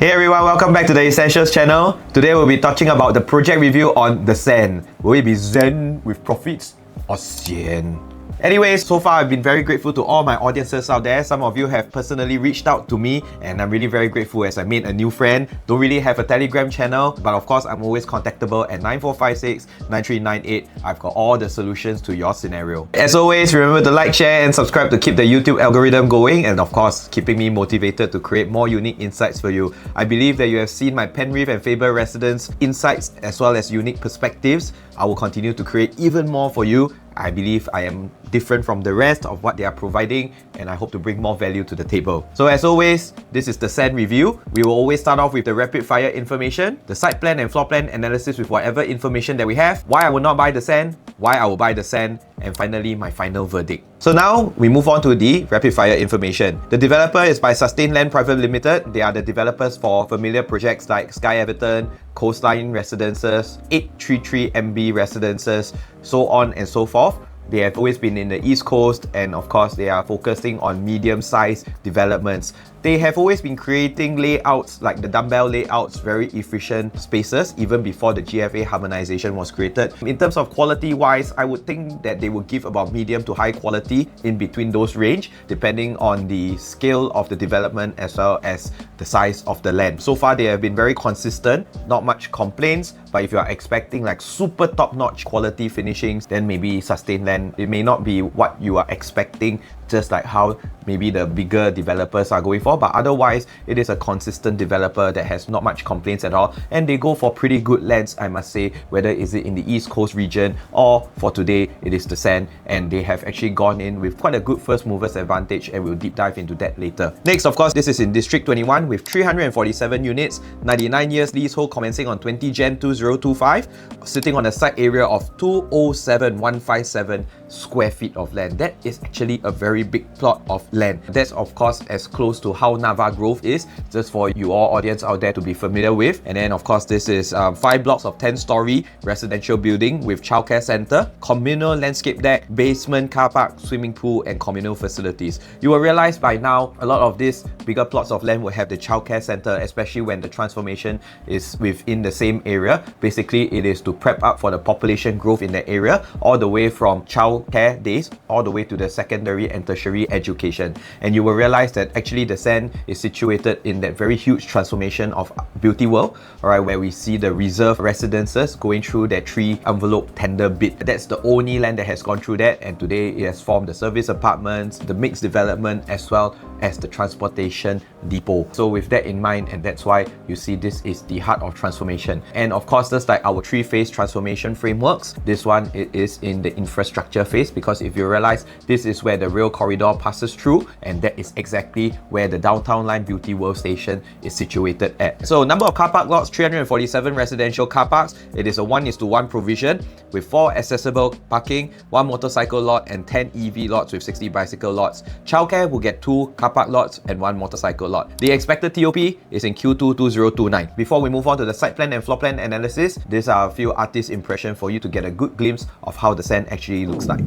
Hey everyone, welcome back to the Essentials channel. Today we'll be touching about the project review on the SEN. Will it be Zen with profits or Sian? Anyways, so far I've been very grateful to all my audiences out there. Some of you have personally reached out to me and I'm really very grateful as I made a new friend. Don't really have a Telegram channel, but of course I'm always contactable at 9456-9398. I've got all the solutions to your scenario. As always, remember to like, share and subscribe to keep the YouTube algorithm going and of course keeping me motivated to create more unique insights for you. I believe that you have seen my Penrith and Faber residence insights as well as unique perspectives. I will continue to create even more for you. I believe I am different from the rest of what they are providing and I hope to bring more value to the table. So as always, this is the SEN review. We will always start off with the rapid fire information, the site plan and floor plan analysis with whatever information that we have, why I will not buy the SEN, why I will buy the SEN, and finally my final verdict. So now we move on to the rapid fire information. The developer is by Sustain Land Private Limited. They are the developers for familiar projects like Sky Everton, Coastline Residences, 833 MB Residences, so on and so forth. They have always been in the East Coast and of course they are focusing on medium-sized developments. They have always been creating layouts like the dumbbell layouts, very efficient spaces even before the GFA harmonization was created. In terms of quality wise, I would think that they will give about medium to high quality in between those range depending on the scale of the development as well as the size of the land. So far they have been very consistent, not much complaints, but if you are expecting like super top-notch quality finishings, then maybe Sustain Land, it may not be what you are expecting, just like how maybe the bigger developers are going for, but otherwise it is a consistent developer that has not much complaints at all and they go for pretty good lands, I must say, whether is it in the East Coast region or for today it is the SEN, and they have actually gone in with quite a good first movers advantage and we'll deep dive into that later. Next, of course, this is in District 21 with 347 units, 99 years leasehold commencing on 20 Jan 2025, sitting on a site area of 207,157 square feet of land. That is actually a very big plot of land. That's of course as close to how Nava Grove is, just for you all audience out there to be familiar with. And then of course this is 5 blocks of 10-story residential building with childcare center, communal landscape deck, basement, car park, swimming pool and communal facilities. You will realize by now a lot of these bigger plots of land will have the childcare center, especially when the transformation is within the same area. Basically it is to prep up for the population growth in the area, all the way from childcare days all the way to the secondary and tertiary education. And you will realize that actually the SEN is situated in that very huge transformation of Beauty World, alright, where we see the reserve residences going through that 3 envelope tender bid. That's the only land that has gone through that, and today it has formed the service apartments, the mixed development as well as the transportation depot. So with that in mind, and that's why you see this is the heart of transformation. And of course, just like our 3-phase transformation frameworks, this one it is in the infrastructure phase, because if you realize this is where the rail corridor passes through, and that is exactly where the downtown line Beauty World station is situated at. So number of car park lots, 347 residential car parks. It is a 1:1 provision with 4 accessible parking, 1 motorcycle lot and 10 EV lots with 60 bicycle lots. Childcare will get 2 car park lots and 1 motorcycle lot. The expected TOP is in Q2 2029. Before we move on to the site plan and floor plan analysis, these are a few artist impressions for you to get a good glimpse of how the SEN actually looks like.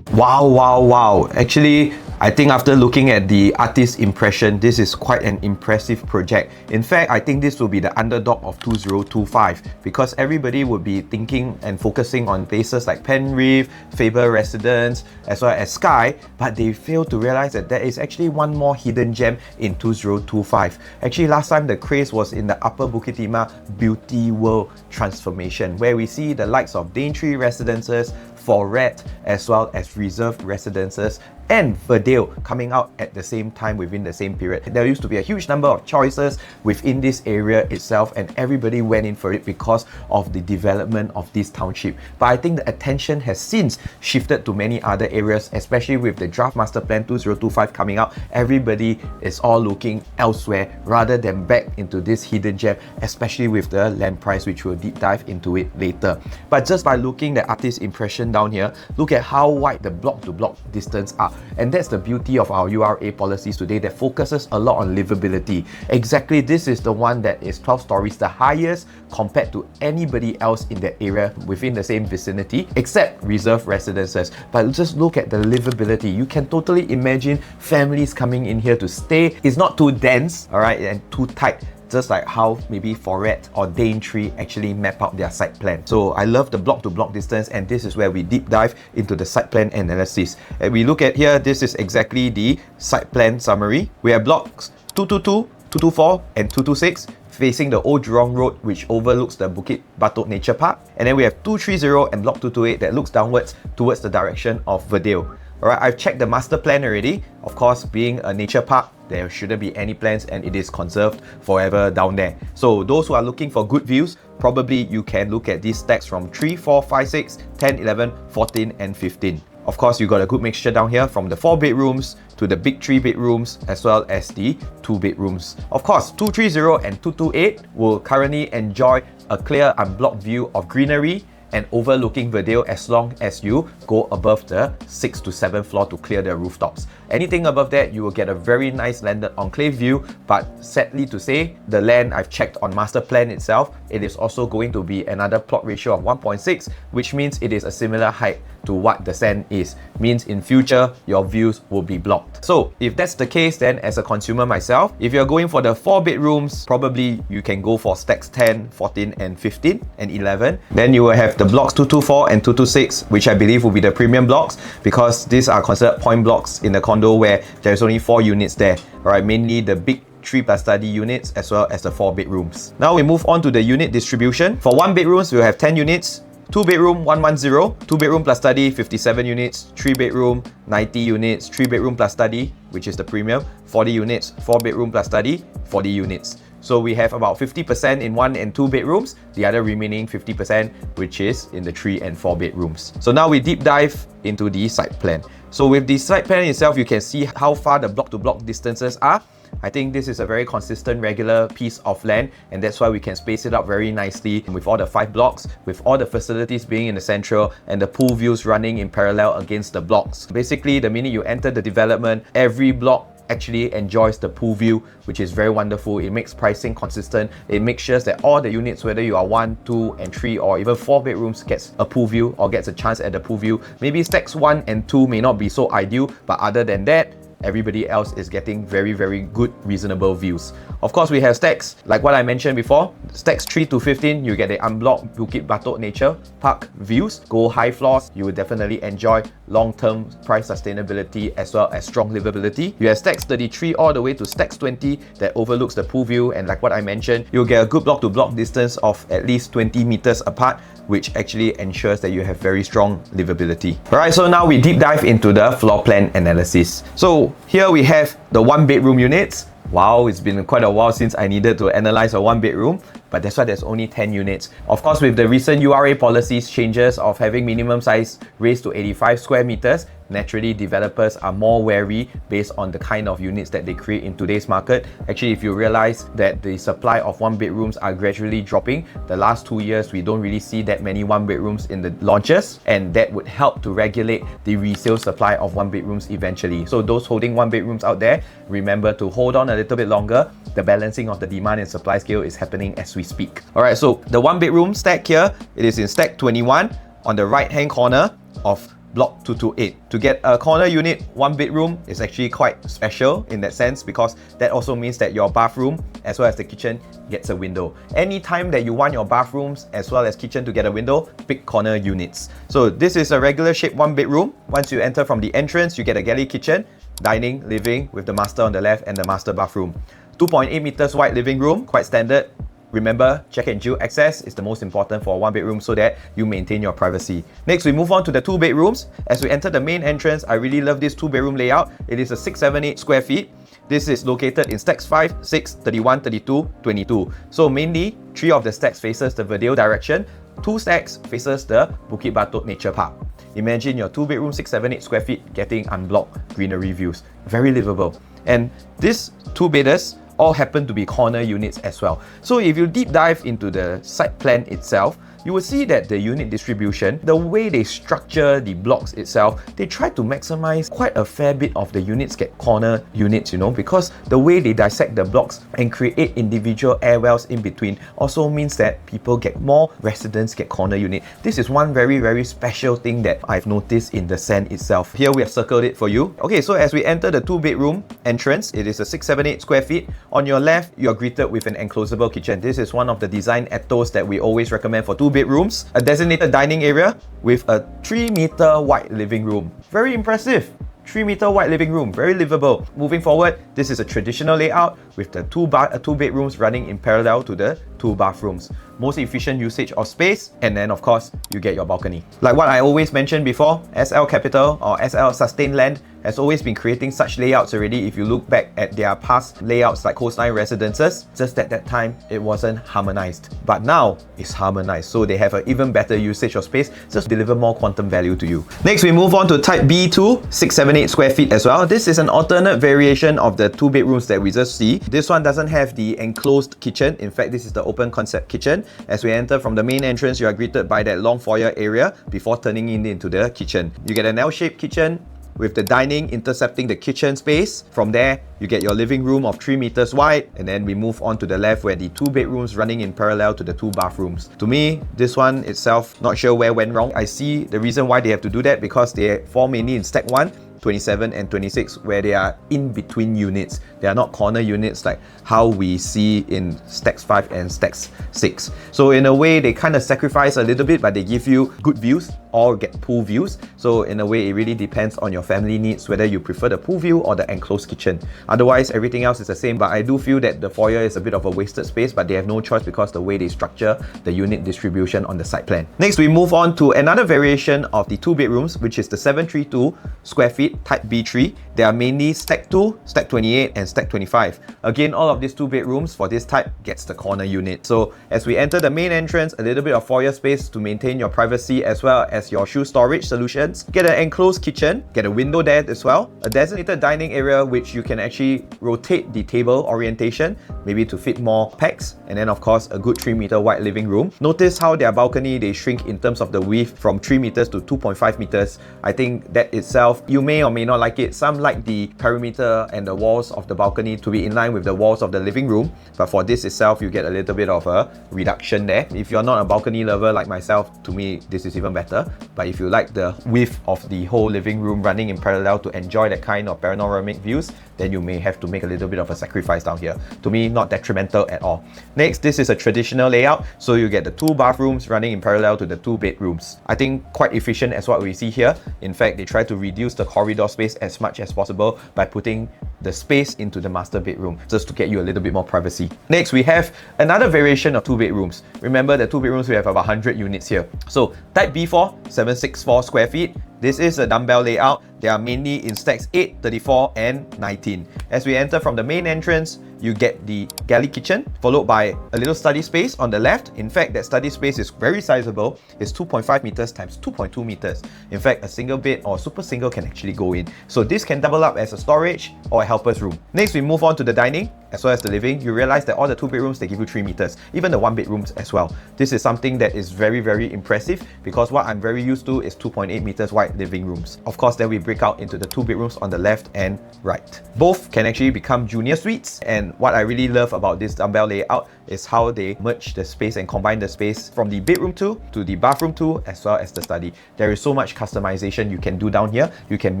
Wow. Actually, I think after looking at the artist impression, this is quite an impressive project. In fact, I think this will be the underdog of 2025 because everybody would be thinking and focusing on places like Penrith, Faber Residence, as well as Sky, but they fail to realize that there is actually one more hidden gem in 2025. Actually, last time the craze was in the Upper Bukit Timah Beauty World transformation, where we see the likes of Daintree Residences, Forret, as well as reserved residences and Verdale coming out at the same time within the same period. There used to be a huge number of choices within this area itself and everybody went in for it because of the development of this township. But I think the attention has since shifted to many other areas, especially with the Draft Master Plan 2025 coming out. Everybody is all looking elsewhere rather than back into this hidden gem, especially with the land price, which we'll deep dive into it later. But just by looking at the artist impression down here, look at how wide the block to block distance are. And that's the beauty of our URA policies today that focuses a lot on livability. Exactly, this is the one that is 12 stories, the highest compared to anybody else in that area within the same vicinity, except reserve residences. But just look at the livability. You can totally imagine families coming in here to stay. It's not too dense, all right, and too tight, just like how maybe Foret or Daintree actually map out their site plan. So I love the block to block distance, and this is where we deep dive into the site plan analysis. And we look at here, this is exactly the site plan summary. We have blocks 222, 224 and 226 facing the Old Jurong Road, which overlooks the Bukit Batok Nature Park. And then we have 230 and block 228 that looks downwards towards the direction of Verdale. Alright, I've checked the master plan already. Of course, being a nature park, there shouldn't be any plans and it is conserved forever down there. So those who are looking for good views, probably you can look at these stacks from 3, 4, 5, 6, 10, 11, 14 and 15. Of course, you got a good mixture down here from the 4 bedrooms to the big 3 bedrooms as well as the 2 bedrooms. Of course, 230 and 228 will currently enjoy a clear unblocked view of greenery and overlooking Verdale as long as you go above the 6th to 7th floor to clear the rooftops. Anything above that, you will get a very nice landed enclave view, but sadly to say, the land I've checked on master plan itself, it is also going to be another plot ratio of 1.6, which means it is a similar height to what the SEN is. Means in future, your views will be blocked. So if that's the case, then as a consumer myself, if you're going for the 4 bedrooms, probably you can go for stacks 10, 14 and 15 and 11. Then you will have the blocks 224 and 226, which I believe will be the premium blocks, because these are considered point blocks in the condo where there's only 4 units there. Alright, mainly the big 3 plus study units as well as the 4 bedrooms. Now we move on to the unit distribution. For 1 bedrooms, we'll have 10 units. 2 bedroom 110, 2 bedroom plus study 57 units, 3 bedroom 90 units, 3 bedroom plus study, which is the premium, 40 units, 4 bedroom plus study 40 units. So we have about 50% in 1 and 2 bedrooms, the other remaining 50% which is in the 3 and 4 bedrooms. So now we deep dive into the site plan. So with the site plan itself, you can see how far the block to block distances are. I think this is a very consistent, regular piece of land, and that's why we can space it out very nicely with all the 5 blocks, with all the facilities being in the central and the pool views running in parallel against the blocks. Basically, the minute you enter the development, every block actually enjoys the pool view, which is very wonderful. It makes pricing consistent. It makes sure that all the units, whether you are 1, 2 and 3 or even 4 bedrooms, gets a pool view or gets a chance at the pool view. Maybe stacks 1 and 2 may not be so ideal, but other than that, everybody else is getting very, very good, reasonable views. Of course, we have stacks, like what I mentioned before. Stacks 3 to 15, you get the unblocked Bukit Batok Nature Park views. Go high floors, you will definitely enjoy long-term price sustainability as well as strong livability. You have stacks 33 all the way to stacks 20 that overlooks the pool view, and like what I mentioned, you'll get a good block to block distance of at least 20 meters apart, which actually ensures that you have very strong livability. Alright, so now we deep dive into the floor plan analysis. So here we have the 1 bedroom units. Wow, it's been quite a while since I needed to analyze a 1 bedroom, but that's why there's only 10 units. Of course, with the recent URA policies changes of having minimum size raised to 85 square meters, naturally developers are more wary based on the kind of units that they create in today's market. Actually, if you realize that the supply of 1 bedrooms are gradually dropping, the last 2 years we don't really see that many 1 bedrooms in the launches, and that would help to regulate the resale supply of 1 bedrooms eventually. So those holding 1 bedrooms out there, remember to hold on a little bit longer. The balancing of the demand and supply scale is happening as we speak. Alright, so the 1 bedroom stack here, it is in stack 21 on the right hand corner of block 228. To get a corner unit 1 bedroom is actually quite special in that sense, because that also means that your bathroom as well as the kitchen gets a window. Anytime that you want your bathrooms as well as kitchen to get a window, pick corner units. So this is a regular shaped 1 bedroom. Once you enter from the entrance, you get a galley kitchen, dining, living with the master on the left and the master bathroom. 2.8 meters wide living room, quite standard. Remember, check and chill access is the most important for a 1 bedroom so that you maintain your privacy. Next, we move on to the 2 bedrooms. As we enter the main entrance, I really love this 2 bedroom layout. It is a 678 square feet. This is located in stacks 5, 6, 31, 32, 22. So mainly, 3 of the stacks faces the Verdale direction, 2 stacks faces the Bukit Batok Nature Park. Imagine your 2 bedroom 678 square feet getting unblocked greenery views. Very livable. And these 2 bedders all happen to be corner units as well. So if you deep dive into the site plan itself, you will see that the unit distribution, the way they structure the blocks itself, they try to maximize quite a fair bit of the units get corner units, you know, because the way they dissect the blocks and create individual airwells in between also means that people get more residents get corner unit. This is one very special thing that I've noticed in the SEN itself. Here we have circled it for you. Okay, so as we enter the 2-bedroom entrance, it is a 678 square feet. On your left, you're greeted with an enclosable kitchen. This is one of the design ethos that we always recommend for 2 bedrooms. A designated dining area with a 3-meter wide living room. Very impressive. 3-meter wide living room, very livable. Moving forward, this is a traditional layout with the 2 bedrooms running in parallel to the 2 bathrooms. Most efficient usage of space, and then of course, you get your balcony. Like what I always mentioned before, SL Capital or SL Sustained Land has always been creating such layouts already. If you look back at their past layouts like coastline residences, just at that time, it wasn't harmonized. But now, it's harmonized. So they have an even better usage of space, just deliver more quantum value to you. Next, we move on to type B2, 678 square feet as well. This is an alternate variation of the 2 bedrooms that we just see. This one doesn't have the enclosed kitchen. In fact, this is the open concept kitchen. As we enter from the main entrance, you are greeted by that long foyer area before turning into the kitchen. You get an L-shaped kitchen with the dining intercepting the kitchen space. From there, you get your living room of 3 meters wide, and then we move on to the left where the 2 bedrooms running in parallel to the 2 bathrooms. To me, this one itself, not sure where went wrong. I see the reason why they have to do that because they fall mainly in stack 1, 27 and 26, where they are in between units. They are not corner units like how we see in stacks 5 and stacks 6. So in a way, they kind of sacrifice a little bit, but they give you good views or get pool views. So in a way, it really depends on your family needs, whether you prefer the pool view or the enclosed kitchen. Otherwise, everything else is the same, but I do feel that the foyer is a bit of a wasted space, but they have no choice because the way they structure the unit distribution on the site plan. Next, we move on to another variation of the 2 bedrooms, which is the 732 square feet type B3. They are mainly stack 2, stack 28 and stack 25. Again, all of these 2 bedrooms for this type gets the corner unit. So as we enter the main entrance, a little bit of foyer space to maintain your privacy as well as your shoe storage solutions. Get an enclosed kitchen, get a window there as well. A designated dining area which you can actually rotate the table orientation, maybe to fit more packs. And then of course, a good 3-meter wide living room. Notice how their balcony, they shrink in terms of the width from 3 meters to 2.5 meters. I think that itself, you may or may not like it. Some like the perimeter and the walls of the balcony to be in line with the walls of the living room. But for this itself, you get a little bit of a reduction there. If you're not a balcony lover like myself, to me, this is even better. But if you like the width of the whole living room running in parallel to enjoy that kind of panoramic views, then you may have to make a little bit of a sacrifice down here. To me, not detrimental at all. Next, this is a traditional layout. So you get the 2 bathrooms running in parallel to the 2 bedrooms. I think quite efficient as what we see here. In fact, they try to reduce the corridor space as much as possible by putting the space into the master bedroom just to get you a little bit more privacy. Next, we have another variation of 2 bedrooms. Remember, the 2 bedrooms, we have about 100 units here. So type B4, 764 square feet. This is a dumbbell layout. They are mainly in stacks 8, 34 and 19. As we enter from the main entrance, you get the galley kitchen, followed by a little study space on the left. In fact, that study space is very sizable. It's 2.5 meters times 2.2 meters. In fact, a single bed or super single can actually go in. So this can double up as a storage or a helper's room. Next, we move on to the dining as well as the living. You realize that all the 2 bedrooms, they give you 3 meters, even the 1 bedrooms as well. This is something that is very impressive because what I'm very used to is 2.8 meters wide living rooms. Of course, then we break out into the 2 bedrooms on the left and right. Both can actually become junior suites, and what I really love about this dumbbell layout is how they merge the space and combine the space from the bedroom 2 to the bathroom 2 as well as the study. There is so much customization you can do down here. You can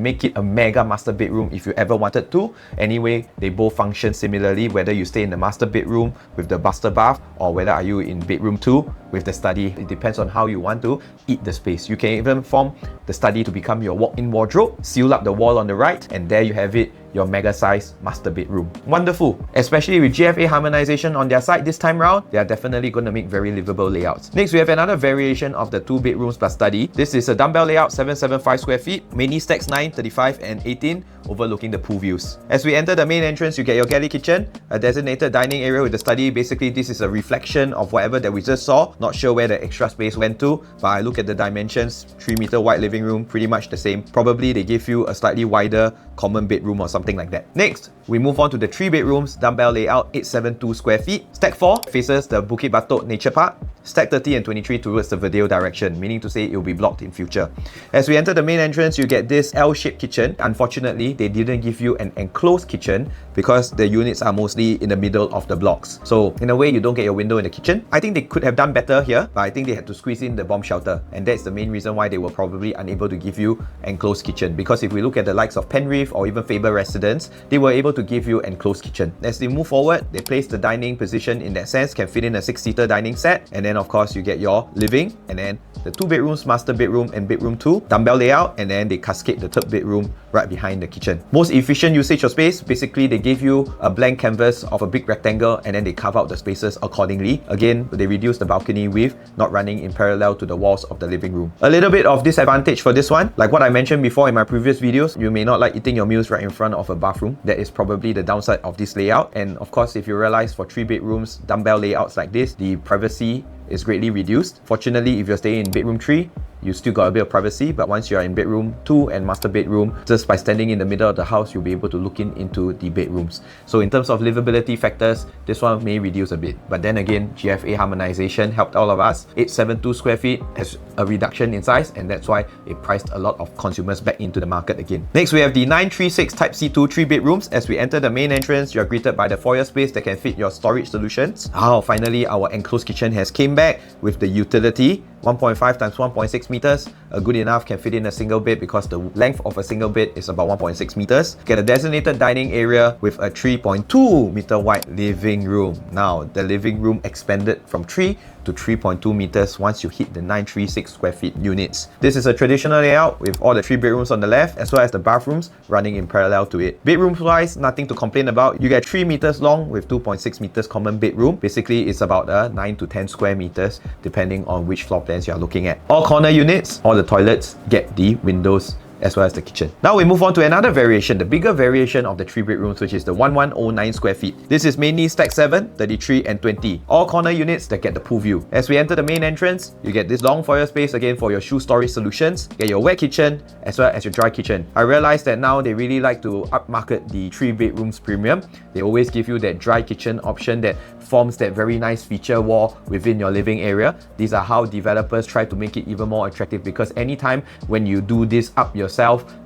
make it a mega master bedroom if you ever wanted to. Anyway, they both function similarly, whether you stay in the master bedroom with the master bath or whether are you in bedroom 2 with the study. It depends on how you want to eat the space. You can even form the study to become your walk-in wardrobe, seal up the wall on the right, and there you have it, your mega size master bedroom. Wonderful. Especially with GFA harmonization on their side this time round, they are definitely going to make very livable layouts. Next, we have another variation of the 2 bedrooms plus study. This is a dumbbell layout, 775 square feet, mainly stacks 9, 35 and 18, overlooking the pool views. As we enter the main entrance, you get your galley kitchen, a designated dining area with the study. Basically, this is a reflection of whatever that we just saw. Not sure where the extra space went to, but I look at the dimensions, 3 meter wide living room, pretty much the same. Probably they give you a slightly wider common bedroom or something something like that. Next, we move on to the 3 bedrooms, dumbbell layout, 872 square feet. Stack 4 faces the Bukit Batok Nature Park. Stack 30 and 23 towards the Verdale direction, meaning to say it will be blocked in future. As we enter the main entrance, you get this L-shaped kitchen. Unfortunately, they didn't give you an enclosed kitchen because the units are mostly in the middle of the blocks. So in a way, you don't get your window in the kitchen. I think they could have done better here, but I think they had to squeeze in the bomb shelter. And that's the main reason why they were probably unable to give you enclosed kitchen. Because if we look at the likes of Penrith or even Faber Residence, they were able to give you enclosed kitchen. As they move forward, they place the dining position in that sense, can fit in a 6-seater dining set. And then of course, you get your living, and then the 2 bedrooms, master bedroom and bedroom 2, dumbbell layout, and then they cascade the 3rd bedroom right behind the kitchen. Most efficient usage of space, basically they give you a blank canvas of a big rectangle and then they carve out the spaces accordingly. Again, they reduce the balcony width, not running in parallel to the walls of the living room. A little bit of disadvantage for this one, like what I mentioned before in my previous videos, you may not like eating your meals right in front of a bathroom. That is probably the downside of this layout. And of course, if you realize for 3 bedrooms, dumbbell layouts like this, the privacy is greatly reduced. Fortunately, if you're staying in bedroom 3, you still got a bit of privacy, but once you're in bedroom 2 and master bedroom, just by standing in the middle of the house, you'll be able to look into the bedrooms. So in terms of livability factors, this one may reduce a bit. But then again, GFA harmonization helped all of us. 872 square feet has a reduction in size, and that's why it priced a lot of consumers back into the market again. Next, we have the 936 Type C2 3 bedrooms. As we enter the main entrance, you're greeted by the foyer space that can fit your storage solutions. Finally, our enclosed kitchen has came back with the utility. 1.5 times 1.6 meters, good enough, can fit in a single bed because the length of a single bed is about 1.6 meters. Get a designated dining area with a 3.2 meter wide living room. Now, the living room expanded from 3 to 3.2 meters once you hit the 936 square feet units. This is a traditional layout with all the 3 bedrooms on the left as well as the bathrooms running in parallel to it. Bedrooms wise, nothing to complain about. You get 3 meters long with 2.6 meters common bedroom. Basically, it's about 9 to 10 square meters depending on which floor plans you're looking at. All corner units, all the toilets get the windows as well as the kitchen. Now we move on to another variation, the bigger variation of the 3 bedrooms, which is the 1109 square feet. This is mainly stack 7, 33 and 20. All corner units that get the pool view. As we enter the main entrance, you get this long foyer space again for your shoe storage solutions, get your wet kitchen as well as your dry kitchen. I realized that now they really like to upmarket the 3 bedrooms premium. They always give you that dry kitchen option that forms that very nice feature wall within your living area. These are how developers try to make it even more attractive, because anytime when you do this up yourself,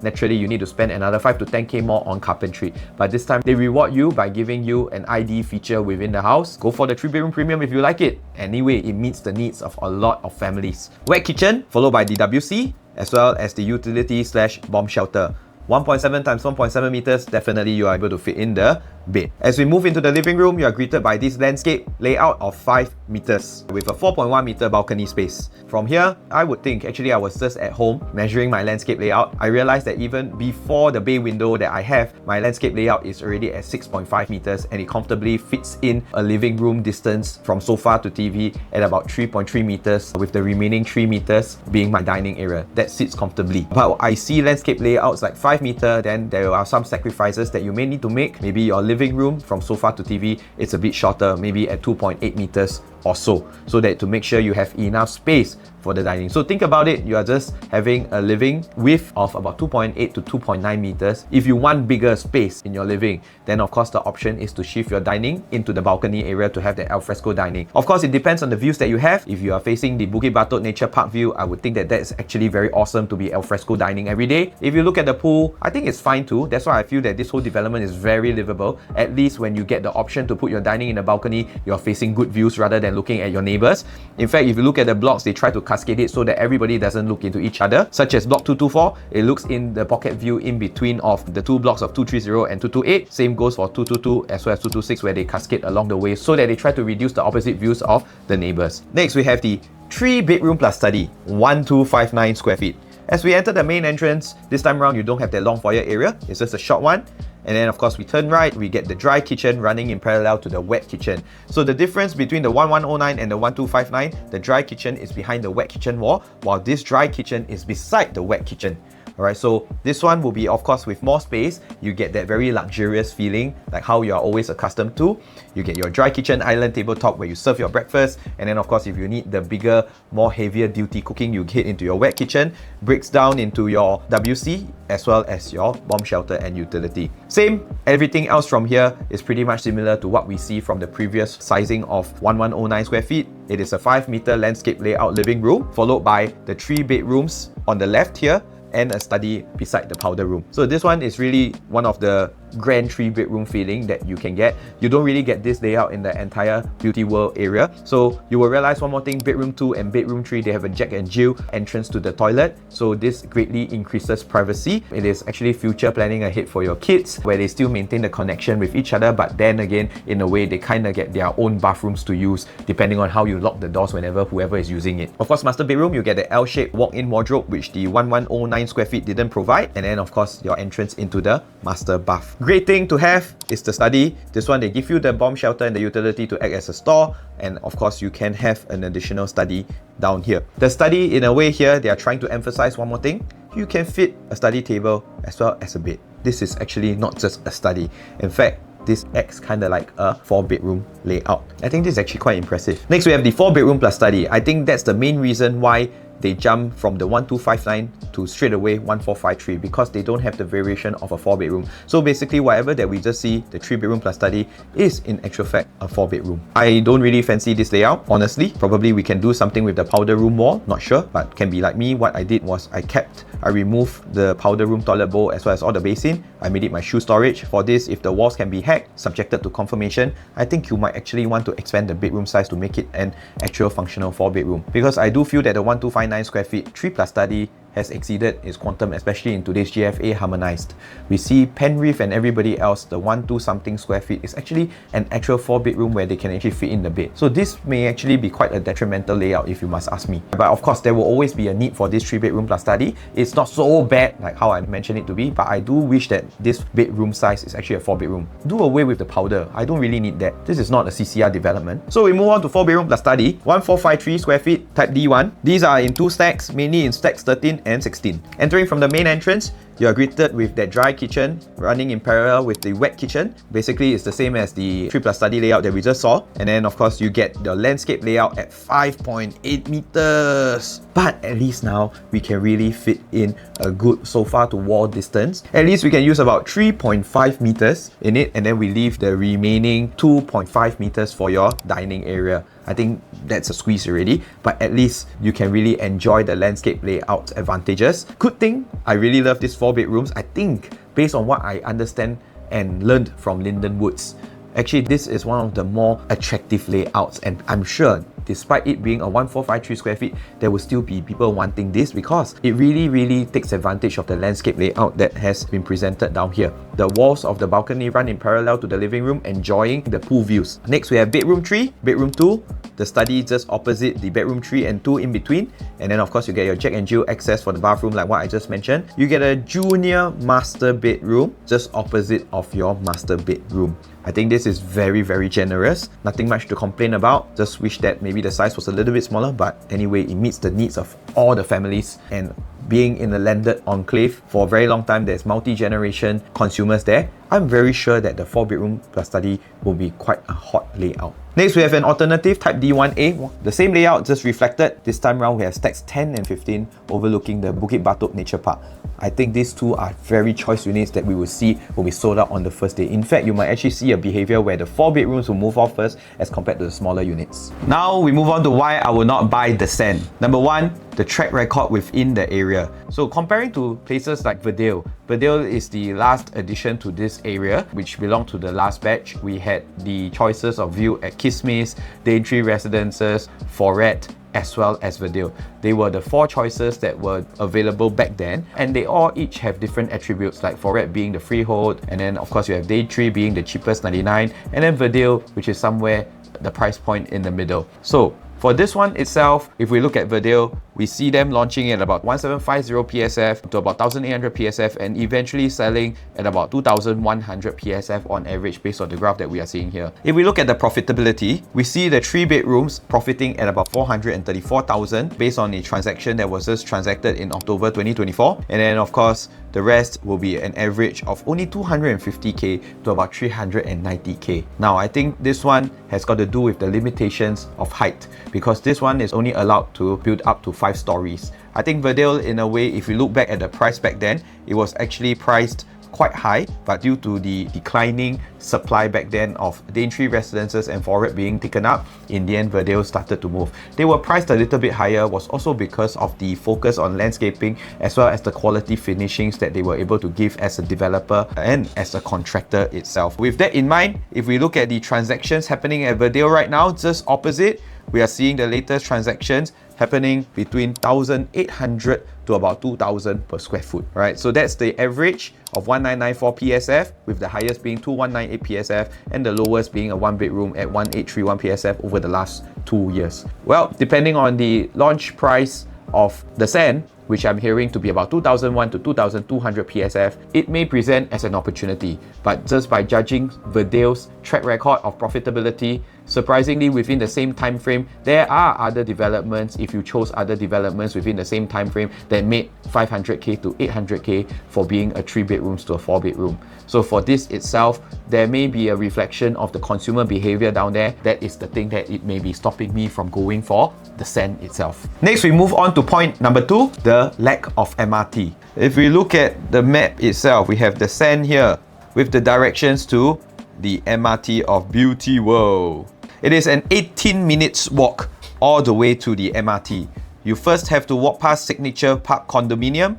naturally you need to spend another 5 to 10k more on carpentry. But this time they reward you by giving you an ID feature within the house. Go for the 3 bedroom premium if you like it. Anyway, it meets the needs of a lot of families. Wet kitchen followed by the WC as well as the utility slash bomb shelter. 1.7 times 1.7 meters, definitely you are able to fit in the bed. As we move into the living room, you are greeted by this landscape layout of 5 meters with a 4.1 meter balcony space. From here, I would think, actually I was just at home measuring my landscape layout. I realized that even before the bay window that I have, my landscape layout is already at 6.5 meters and it comfortably fits in a living room distance from sofa to TV at about 3.3 meters, with the remaining 3 meters being my dining area. That sits comfortably. But I see landscape layouts like 5 meter, then there are some sacrifices that you may need to make. Maybe your living room from sofa to TV, it's a bit shorter, maybe at 2.8 meters or so that to make sure you have enough space for the dining. So think about it, you are just having a living width of about 2.8 to 2.9 meters. If you want bigger space in your living, then of course the option is to shift your dining into the balcony area to have the alfresco dining. Of course, it depends on the views that you have. If you are facing the Bukit Batok Nature Park view, I would think that that's actually very awesome to be alfresco dining every day. If you look at the pool, I think it's fine too. That's why I feel that this whole development is very livable. At least when you get the option to put your dining in the balcony, you're facing good views rather than looking at your neighbors. In fact, if you look at the blocks, they try to cascade it so that everybody doesn't look into each other, such as block 224. It looks in the pocket view in between of the 2 blocks of 230 and 228. Same goes for 222 as well as 226, where they cascade along the way so that they try to reduce the opposite views of the neighbors. Next, we have the 3 bedroom plus study, 1259 square feet. As we enter the main entrance, this time around you don't have that long foyer area, it's just a short one. And then of course we turn right, we get the dry kitchen running in parallel to the wet kitchen. So the difference between the 1109 and the 1259, the dry kitchen is behind the wet kitchen wall, while this dry kitchen is beside the wet kitchen. Alright, so this one will be, of course, with more space. You get that very luxurious feeling, like how you are always accustomed to. You get your dry kitchen island tabletop where you serve your breakfast, and then of course if you need the bigger, more heavier duty cooking, you head into your wet kitchen, breaks down into your WC as well as your bomb shelter and utility. Same, everything else from here is pretty much similar to what we see from the previous sizing of 1109 square feet. It is a 5-meter landscape layout living room, followed by the 3 bedrooms on the left here, and a study beside the powder room. So this one is really one of the grand 3-bedroom feeling that you can get. You don't really get this layout in the entire Beauty World area. So you will realize one more thing, bedroom 2 and bedroom 3, they have a Jack and Jill entrance to the toilet. So this greatly increases privacy. It is actually future planning ahead for your kids, where they still maintain the connection with each other, but then again, in a way, they kind of get their own bathrooms to use, depending on how you lock the doors whenever whoever is using it. Of course, master bedroom, you get the L-shaped walk-in wardrobe, which the 1109 square feet didn't provide. And then of course, your entrance into the master bath. Great thing to have is the study. This one, they give you the bomb shelter and the utility to act as a store, and of course you can have an additional study down here. The study, in a way here, they are trying to emphasize one more thing. You can fit a study table as well as a bed. This is actually not just a study. In fact, this acts kind of like a 4-bedroom layout. I think this is actually quite impressive. Next, we have the 4-bedroom plus study. I think that's the main reason why they jump from the 1259 to straight away 1453, because they don't have the variation of a 4-bedroom. So basically, whatever that we just see, the 3-bedroom plus study, is in actual fact a 4-bedroom. I don't really fancy this layout, honestly. Probably we can do something with the powder room wall, not sure, but can be like me. What I did was I removed the powder room toilet bowl as well as all the basin. I made it my shoe storage. For this, if the walls can be hacked, subjected to confirmation, I think you might actually want to expand the bedroom size to make it an actual functional 4-bedroom. Because I do feel that the 1259 square feet 3 plus study has exceeded its quantum, especially in today's GFA harmonized. We see Penrith and everybody else, the 12 something square feet is actually an actual 4-bedroom where they can actually fit in the bed. So this may actually be quite a detrimental layout if you must ask me. But of course, there will always be a need for this 3-bedroom plus study. It's not so bad like how I mentioned it to be, but I do wish that this bedroom size is actually a 4-bedroom. Do away with the powder. I don't really need that. This is not a CCR development. So we move on to 4-bedroom plus study, 1453 square feet, type D1. These are in 2 stacks, mainly in stacks 13 and 16. Entering from the main entrance, you are greeted with that dry kitchen running in parallel with the wet kitchen. Basically, it's the same as the 3 plus study layout that we just saw. And then of course, you get the landscape layout at 5.8 meters. But at least now, we can really fit in a good sofa to wall distance. At least we can use about 3.5 meters in it, and then we leave the remaining 2.5 meters for your dining area. I think that's a squeeze already, but at least you can really enjoy the landscape layout advantages. Good thing, I really love these 4 bedrooms. I think based on what I understand and learned from Linden Woods, actually this is one of the more attractive layouts, and I'm sure despite it being a 1453 square feet, there will still be people wanting this because it really takes advantage of the landscape layout that has been presented down here. The walls of the balcony run in parallel to the living room, enjoying the pool views. Next, we have bedroom 3, bedroom 2, the study just opposite the bedroom 3 and 2 in between. And then of course, you get your Jack and Jill access for the bathroom like what I just mentioned. You get a junior master bedroom just opposite of your master bedroom. I think this is very generous. Nothing much to complain about. Just wish that maybe the size was a little bit smaller, but anyway, it meets the needs of all the families. And being in a landed enclave for a very long time, there's multi-generation consumers there. I'm very sure that the 4-bedroom plus study will be quite a hot layout. Next, we have an alternative type D1A. The same layout, just reflected. This time around, we have stacks 10 and 15 overlooking the Bukit Batok Nature Park. I think these two are very choice units that we will see will be sold out on the first day. In fact, you might actually see a behavior where the 4 bedrooms will move off first as compared to the smaller units. Now, we move on to why I will not buy the SEN. Number 1, the track record within the area. So comparing to places like Verdale, Verdale is the last addition to this area, which belonged to the last batch. We had the choices of view at Kismis, Daintree Residences, Foret, as well as Verdale. They were the 4 choices that were available back then, and they all each have different attributes, like Foret being the freehold, and then of course you have Daintree being the cheapest 99, and then Verdale, which is somewhere the price point in the middle. So for this one itself, if we look at Verdale, we see them launching at about 1750 PSF to about 1800 PSF and eventually selling at about 2100 PSF on average based on the graph that we are seeing here. If we look at the profitability, we see the 3 bedrooms profiting at about 434,000 based on the transaction that was just transacted in October 2024. And then of course, the rest will be an average of only 250k to about 390k. Now, I think this one has got to do with the limitations of height because this one is only allowed to build up to 5 stories. I think Verdale, in a way, if you look back at the price back then, it was actually priced quite high, but due to the declining supply back then of Daintree residences and forward being taken up, in the end Verdale started to move. They were priced a little bit higher was also because of the focus on landscaping as well as the quality finishings that they were able to give as a developer and as a contractor itself. With that in mind, if we look at the transactions happening at Verdale right now, just opposite, we are seeing the latest transactions happening between 1,800 to about 2,000 per square foot. Right, so that's the average of 1994 PSF, with the highest being 2198 PSF and the lowest being a 1 bedroom at 1831 PSF over the last 2 years. Well, depending on the launch price of the SEN, which I'm hearing to be about 2001 to 2200 PSF, it may present as an opportunity. But just by judging Verdale's track record of profitability, surprisingly within the same time frame, there are other developments, if you chose other developments within the same time frame, that made 500k to 800k for being a 3 bedrooms to a 4 bedroom. So for this itself, there may be a reflection of the consumer behavior down there. That is the thing that it may be stopping me from going for the SEN itself. Next, we move on to point number 2, the lack of MRT. If we look at the map itself, we have the SEN here with the directions to the MRT of Beauty World. It is an 18 minutes walk all the way to the MRT. You first have to walk past Signature Park Condominium,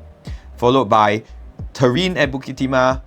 followed by Terrain at Bukit Timah,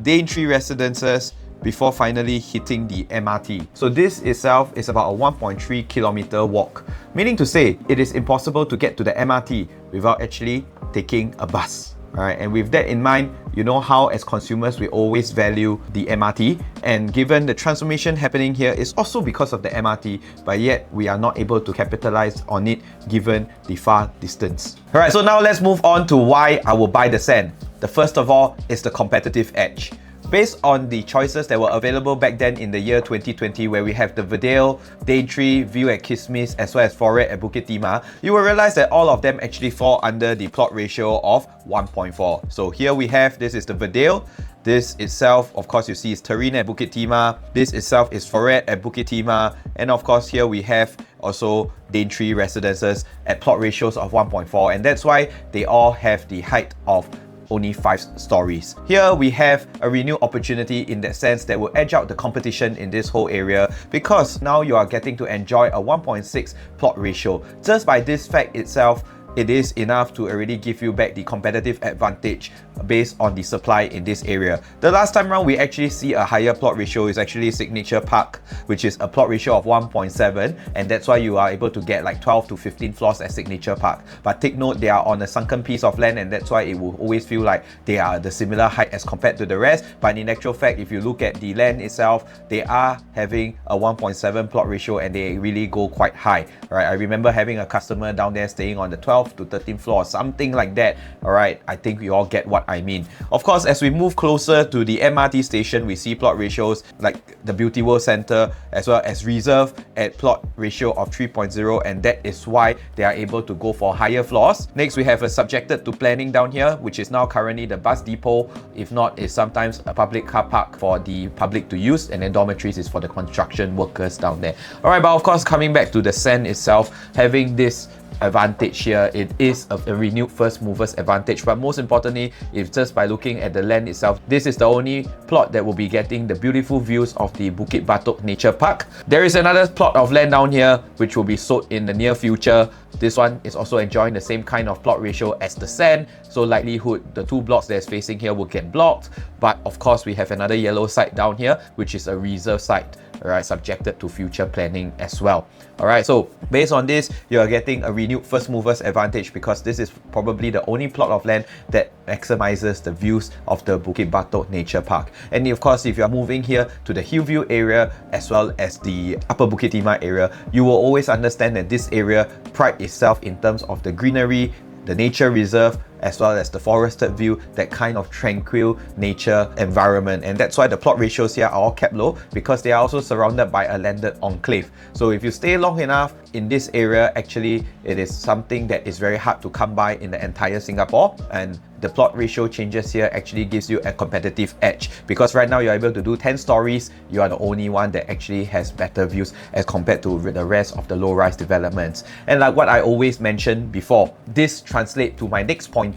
Daintree Residences, before finally hitting the MRT. So this itself is about a 1.3 kilometer walk, meaning to say it is impossible to get to the MRT without actually taking a bus. Alright, and with that in mind, you know how as consumers we always value the MRT, and given the transformation happening here is also because of the MRT, but yet we are not able to capitalize on it given the far distance. Alright, so now let's move on to why I will buy the SEN. The first of all is the competitive edge. Based on the choices that were available back then in the year 2020, where we have the Verdale, Daintree, View at Kismis, as well as Forest at Bukit Timah, you will realize that all of them actually fall under the plot ratio of 1.4. So here we have, this is the Verdale. This itself, of course, you see is Terrain at Bukit Timah. This itself is Forest at Bukit Timah. And of course, here we have also Daintree Residences at plot ratios of 1.4. And that's why they all have the height of only 5 stories. Here we have a renewed opportunity in that sense that will edge out the competition in this whole area, because now you are getting to enjoy a 1.6 plot ratio. Just by this fact itself, it is enough to already give you back the competitive advantage based on the supply in this area. The last time round we actually see a higher plot ratio is actually Signature Park, which is a plot ratio of 1.7, and that's why you are able to get like 12 to 15 floors at Signature Park. But take note, they are on a sunken piece of land, and that's why it will always feel like they are the similar height as compared to the rest. But in actual fact, if you look at the land itself, they are having a 1.7 plot ratio and they really go quite high. Right? I remember having a customer down there staying on the 12th to 13th floor, something like that. Alright, I think you all get what I mean. Of course, as we move closer to the MRT station, we see plot ratios like the Beauty World Centre as well as Reserve at plot ratio of 3.0, and that is why they are able to go for higher floors. Next, we have a subjected to planning down here, which is now currently the bus depot. If not, is sometimes a public car park for the public to use, and then dormitories is for the construction workers down there. Alright, but of course, coming back to the SEN itself, having this advantage here, it is a renewed first movers advantage. But most importantly, if just by looking at the land itself, this is the only plot that will be getting the beautiful views of the Bukit Batok Nature Park. There is another plot of land down here which will be sold in the near future. This one is also enjoying the same kind of plot ratio as the SEN, so likelihood the 2 blocks that's facing here will get blocked. But of course, we have another yellow site down here, which is a reserve site. right, subjected to future planning as well. Alright, so based on this, you are getting a renewed first movers advantage because this is probably the only plot of land that maximizes the views of the Bukit Batok Nature Park. And of course, if you are moving here to the Hillview area as well as the Upper Bukit Timah area, you will always understand that this area prides itself in terms of the greenery, the nature reserve, as well as the forested view, that kind of tranquil nature environment. And that's why the plot ratios here are all kept low, because they are also surrounded by a landed enclave. So if you stay long enough in this area, actually it is something that is very hard to come by in the entire Singapore. And the plot ratio changes here actually gives you a competitive edge, because right now you're able to do 10 stories. You are the only one that actually has better views as compared to the rest of the low-rise developments. And like what I always mentioned before, this translates to my next pointer,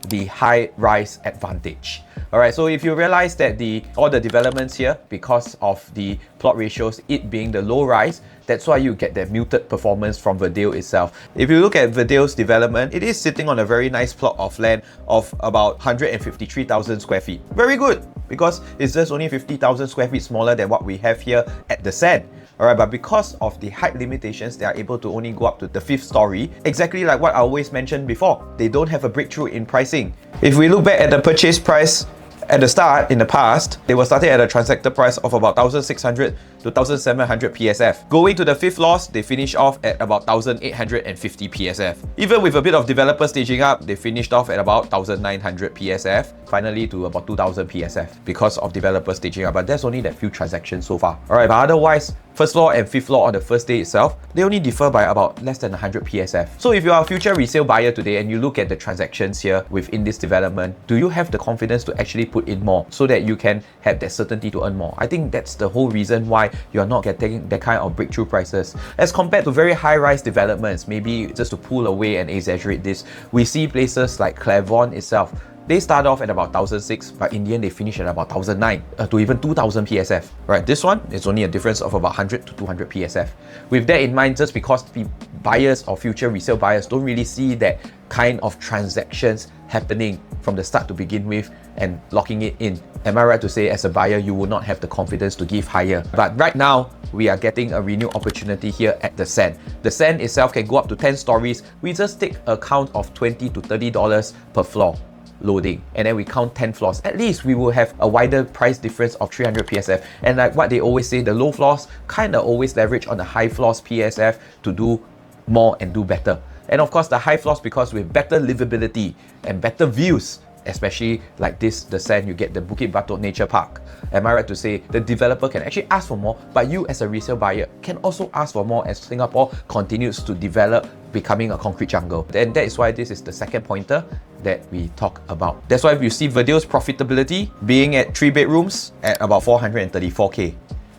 the high-rise advantage. Alright, so if you realize that all the developments here, because of the plot ratios, it being the low rise, that's why you get that muted performance from Verdale itself. If you look at Verdale's development, it is sitting on a very nice plot of land of about 153,000 square feet. Very good, because it's just only 50,000 square feet smaller than what we have here at the SEN. Alright, but because of the height limitations, they are able to only go up to the 5th story. Exactly like what I always mentioned before, they don't have a breakthrough in pricing. If we look back at the purchase price at the start, in the past, they were starting at a transactor price of about 1,600 to 1,700 PSF. Going to the 5th floors, they finished off at about 1,850 PSF. Even with a bit of developer staging up, they finished off at about 1,900 PSF, finally to about 2,000 PSF because of developer staging up. But that's only that few transactions so far. Alright, but otherwise, 1st floor and 5th floor on the first day itself, they only differ by about less than 100 PSF. So if you are a future resale buyer today and you look at the transactions here within this development, do you have the confidence to actually put in more so that you can have that certainty to earn more? I think that's the whole reason why you're not getting that kind of breakthrough prices. As compared to very high-rise developments, maybe just to pull away and exaggerate this, we see places like Clairvaughn itself. They start off at about 1,006, but in the end they finish at about 1,009 to even 2,000 PSF. Right, this one is only a difference of about 100 to 200 PSF. With that in mind, just because the buyers or future resale buyers don't really see that kind of transactions happening from the start to begin with and locking it in, am I right to say as a buyer you will not have the confidence to give higher? But right now, we are getting a renewed opportunity here at the SEN. The SEN itself can go up to 10 stories. We just take a count of $20 to $30 per floor loading, and then we count 10 floors. At least we will have a wider price difference of 300 PSF. And like what they always say, the low floors kind of always leverage on the high floors PSF to do more and do better. And of course the high floors, because with better livability and better views, especially like this, the SEN, you get the Bukit Batok Nature Park. Am I right to say the developer can actually ask for more, but you as a resale buyer can also ask for more as Singapore continues to develop, becoming a concrete jungle. And that is why this is the second pointer that we talk about. That's why you see Verdale's profitability being at 3 bedrooms at about 434k.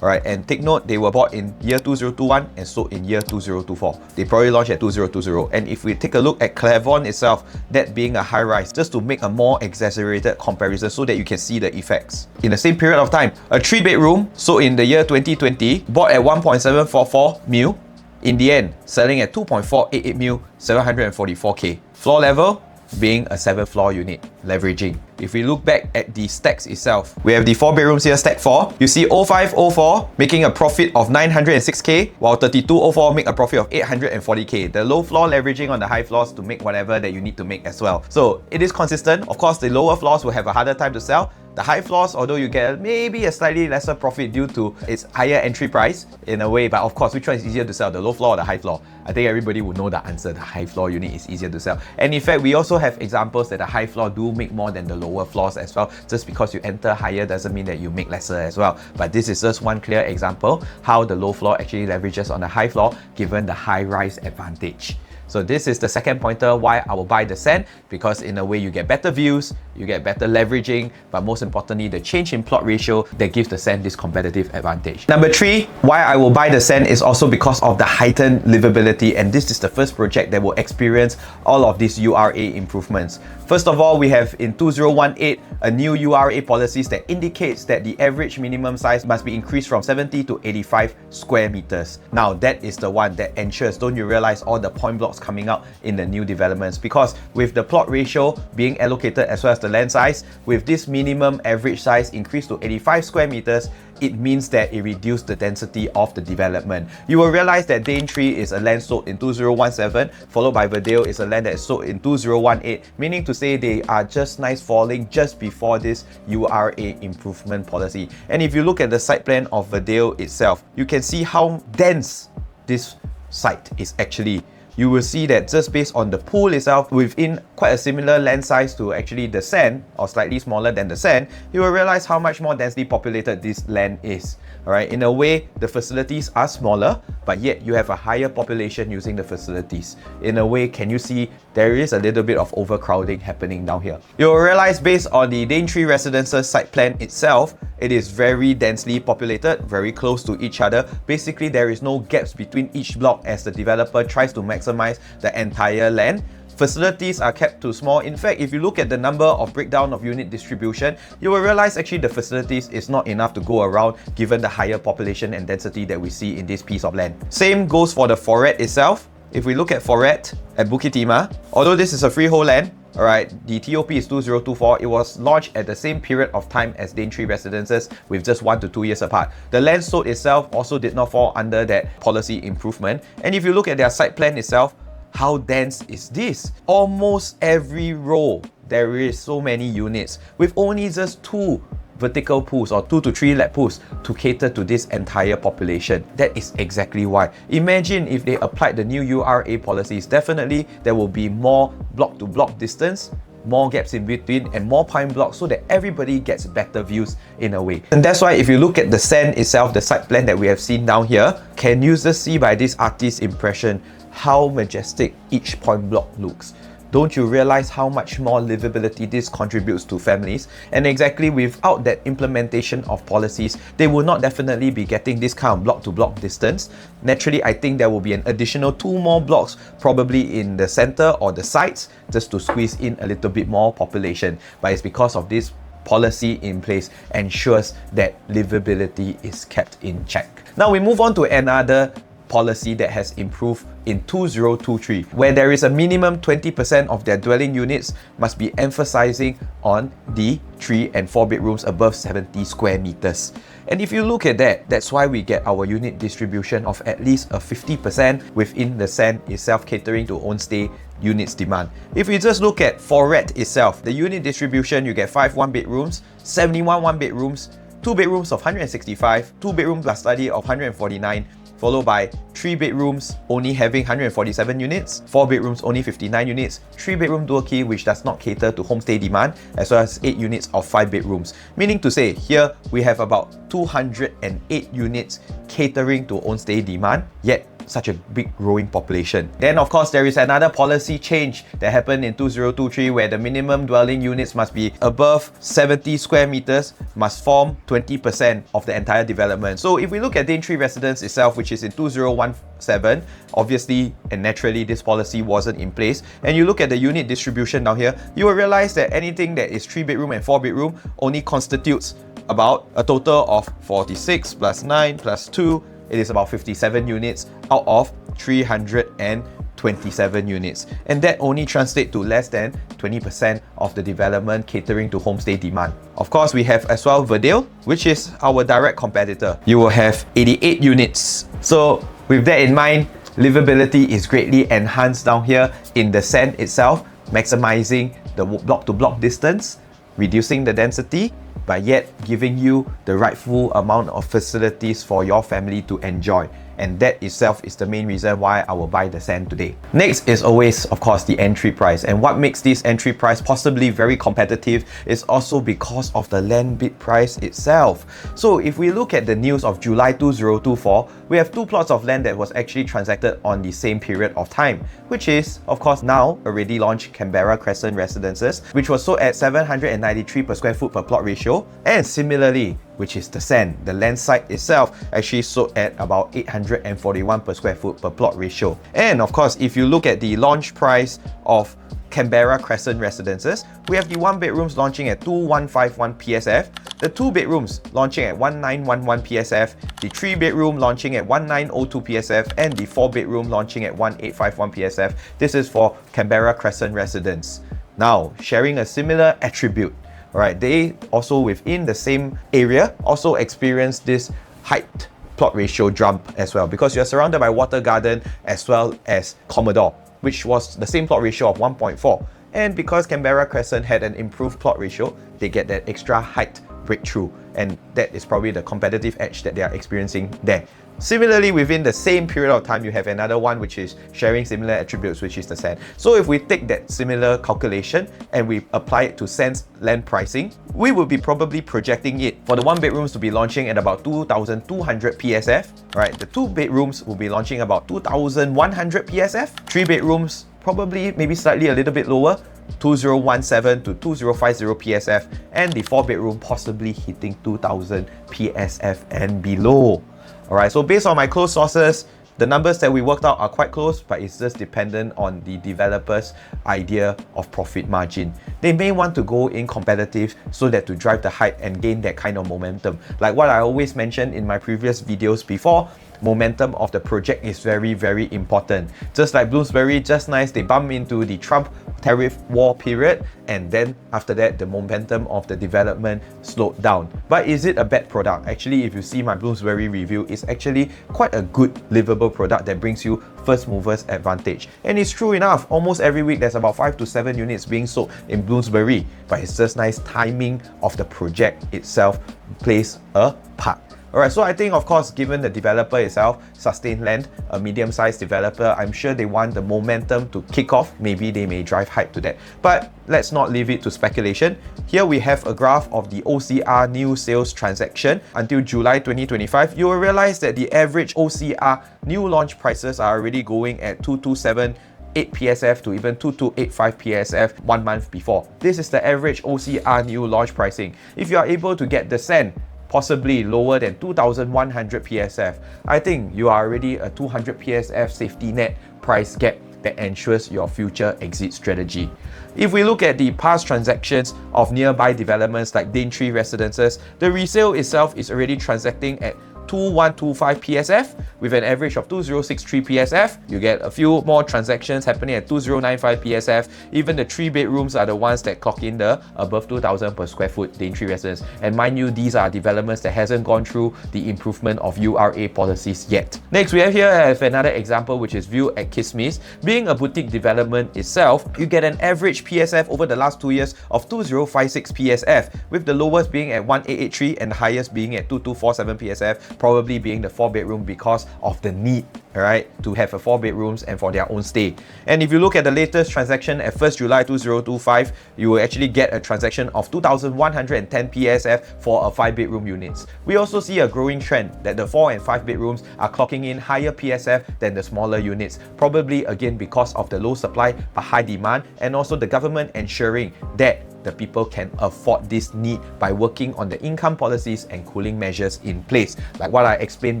Alright, and take note, they were bought in year 2021 and sold in year 2024. They probably launched at 2020. And if we take a look at Clairvaughn itself, that being a high rise, just to make a more exaggerated comparison so that you can see the effects. In the same period of time, a 3 bedroom sold in the year 2020, bought at 1.744 mil, in the end, selling at 2.488 mil, 744k. Floor level being a 7th floor unit, leveraging. If we look back at the stacks itself, we have the 4 bedrooms here, stack 4. You see 0504 making a profit of 906k, while 3204 make a profit of 840k. The low floor leveraging on the high floors to make whatever that you need to make as well. So it is consistent. Of course, the lower floors will have a harder time to sell. The high floors, although you get maybe a slightly lesser profit due to its higher entry price in a way, but of course, which one is easier to sell, the low floor or the high floor? I think everybody would know the answer. The high floor unit is easier to sell. And in fact, we also have examples that the high floor do make more than the lower floors as well. Just because you enter higher doesn't mean that you make lesser as well. But this is just one clear example how the low floor actually leverages on the high floor given the high rise advantage. So this is the second pointer why I will buy the SEN, because in a way you get better views, you get better leveraging, but most importantly, the change in plot ratio that gives the SEN this competitive advantage. Number 3, why I will buy the SEN is also because of the heightened livability, and this is the first project that will experience all of these URA improvements. First of all, we have in 2018 a new URA policies that indicates that the average minimum size must be increased from 70 to 85 square meters. Now that is the one that ensures, don't you realize, all the point blocks coming out in the new developments, because with the plot ratio being allocated as well as the land size, with this minimum average size increased to 85 square meters, it means that it reduced the density of the development. You will realize that Daintree is a land sold in 2017, followed by Verdale is a land that is sold in 2018, meaning to say they are just nice falling just before this URA improvement policy. And if you look at the site plan of Verdale itself, you can see how dense this site is actually. You will see that just based on the pool itself, within quite a similar land size to actually the SEN, or slightly smaller than the SEN, you will realize how much more densely populated this land is. Alright, in a way, the facilities are smaller, but yet you have a higher population using the facilities. In a way, can you see there is a little bit of overcrowding happening down here? You will realize based on the Daintree Residences site plan itself, it is very densely populated, very close to each other. Basically, there is no gaps between each block as the developer tries to maximize the entire land. Facilities are kept too small. In fact, if you look at the number of breakdown of unit distribution, you will realize actually the facilities is not enough to go around given the higher population and density that we see in this piece of land. Same goes for the Foret itself. If we look at Foret at Bukit Timah, although this is a freehold land, alright, the TOP is 2024. It was launched at the same period of time as Daintree Residences with just 1 to 2 years apart. The land sold itself also did not fall under that policy improvement. And if you look at their site plan itself, how dense is this? Almost every row, there is so many units with only just 2 vertical pools or 2 to 3 lap pools to cater to this entire population. That is exactly why. Imagine if they applied the new URA policies, definitely there will be more block to block distance, more gaps in between, and more prime blocks so that everybody gets better views in a way. And that's why if you look at the SEN itself, the site plan that we have seen down here, can users see by this artist's impression how majestic each point block looks? Don't you realize how much more livability this contributes to families? And exactly without that implementation of policies, they will not definitely be getting this kind of block to block distance. Naturally, I think there will be an additional 2 more blocks probably in the center or the sides just to squeeze in a little bit more population. But it's because of this policy in place ensures that livability is kept in check. Now we move on to another policy that has improved in 2023, where there is a minimum 20% of their dwelling units must be emphasizing on the 3 and 4 bedrooms above 70 square meters. And if you look at that, that's why we get our unit distribution of at least a 50% within the SEN itself catering to own stay units demand. If we just look at Foret itself, the unit distribution, you get 5 1-bedrooms, 71 1-bedrooms, 2 bedrooms of 165, 2 bedroom plus study of 149, followed by 3 bedrooms only having 147 units, 4 bedrooms only 59 units, 3 bedroom dual key which does not cater to homestay demand, as well as 8 units of 5 bedrooms. Meaning to say, here we have about 208 units catering to own stay demand, yet such a big growing population. Then of course there is another policy change that happened in 2023 where the minimum dwelling units must be above 70 square meters, must form 20% of the entire development. So if we look at Daintree Residence itself, which is in 2017, obviously and naturally this policy wasn't in place, and you look at the unit distribution down here, you will realize that anything that is 3 bedroom and 4 bedroom only constitutes about a total of 46 plus 9 plus 2, it is about 57 units out of 327 units. And that only translates to less than 20% of the development catering to homestay demand. Of course, we have as well Verdale, which is our direct competitor. You will have 88 units. So with that in mind, livability is greatly enhanced down here in the SEN itself, maximizing the block-to-block distance, reducing the density, but yet giving you the rightful amount of facilities for your family to enjoy. And that itself is the main reason why I will buy the SEN today. Next is always, of course, the entry price. And what makes this entry price possibly very competitive is also because of the land bid price itself. So if we look at the news of July 2024, we have 2 plots of land that was actually transacted on the same period of time, which is, of course, now already launched Canberra Crescent Residences, which was sold at 793 per square foot per plot ratio. And similarly, which is the SEN, the land site itself actually sold at about 841 per square foot per plot ratio. And of course, if you look at the launch price of Canberra Crescent Residences, we have the 1 bedrooms launching at 2151 PSF, the 2 bedrooms launching at 1911 PSF, the 3 bedroom launching at 1902 PSF, and the 4 bedroom launching at 1851 PSF. This is for Canberra Crescent Residence. Now, sharing a similar attribute, Alright, they also within the same area also experience this height plot ratio jump as well, because you're surrounded by water garden as well as Commodore, which was the same plot ratio of 1.4. And because Canberra Crescent had an improved plot ratio, they get that extra height breakthrough, and that is probably the competitive edge that they are experiencing there. Similarly, within the same period of time, you have another one which is sharing similar attributes, which is the SEN. So if we take that similar calculation and we apply it to SEN's land pricing, we will be probably projecting it for the 1 bedrooms to be launching at about 2,200 PSF. Right, the 2 bedrooms will be launching about 2,100 PSF. 3 bedrooms probably maybe slightly a little bit lower, 2017 to 2050 PSF, and the 4 bedroom possibly hitting 2,000 PSF and below. Alright, so based on my close sources, the numbers that we worked out are quite close, but it's just dependent on the developer's idea of profit margin. They may want to go in competitive so that to drive the hype and gain that kind of momentum. Like what I always mentioned in my previous videos before, momentum of the project is very, very important. Just like Bloomsbury, just nice, they bump into the Trump tariff war period, and then after that, the momentum of the development slowed down. But is it a bad product? Actually, if you see my Bloomsbury review, it's actually quite a good livable product that brings you first movers advantage. And it's true enough, almost every week there's about 5 to 7 units being sold in Bloomsbury, but it's just nice timing of the project itself plays a part. Alright, so I think of course, given the developer itself, Sustain Land, a medium-sized developer, I'm sure they want the momentum to kick off. Maybe they may drive hype to that. But let's not leave it to speculation. Here we have a graph of the OCR new sales transaction until July 2025. You will realize that the average OCR new launch prices are already going at 227.8 PSF to even 2285 PSF 1 month before. This is the average OCR new launch pricing. If you are able to get the SEN possibly lower than 2,100 PSF, I think you are already a 200 PSF safety net price gap that ensures your future exit strategy. If we look at the past transactions of nearby developments like Daintree Residences, the resale itself is already transacting at 2125 PSF with an average of 2063 PSF. You get a few more transactions happening at 2095 PSF. Even the 3 bedrooms are the ones that clock in the above 2,000 per square foot Daintree residence. And mind you, these are developments that hasn't gone through the improvement of URA policies yet. Next, we have another example, which is View at Kismis. Being a boutique development itself, you get an average PSF over the last 2 years of 2056 PSF, with the lowest being at 1883 and the highest being at 2247 PSF, probably being the 4 bedroom because of the need, right, to have a 4 bedrooms and for their own stay. And if you look at the latest transaction at 1st July 2025, you will actually get a transaction of 2,110 PSF for a 5 bedroom units. We also see a growing trend that the 4 and 5 bedrooms are clocking in higher PSF than the smaller units, probably again because of the low supply but high demand, and also the government ensuring that the people can afford this need by working on the income policies and cooling measures in place. Like what I explained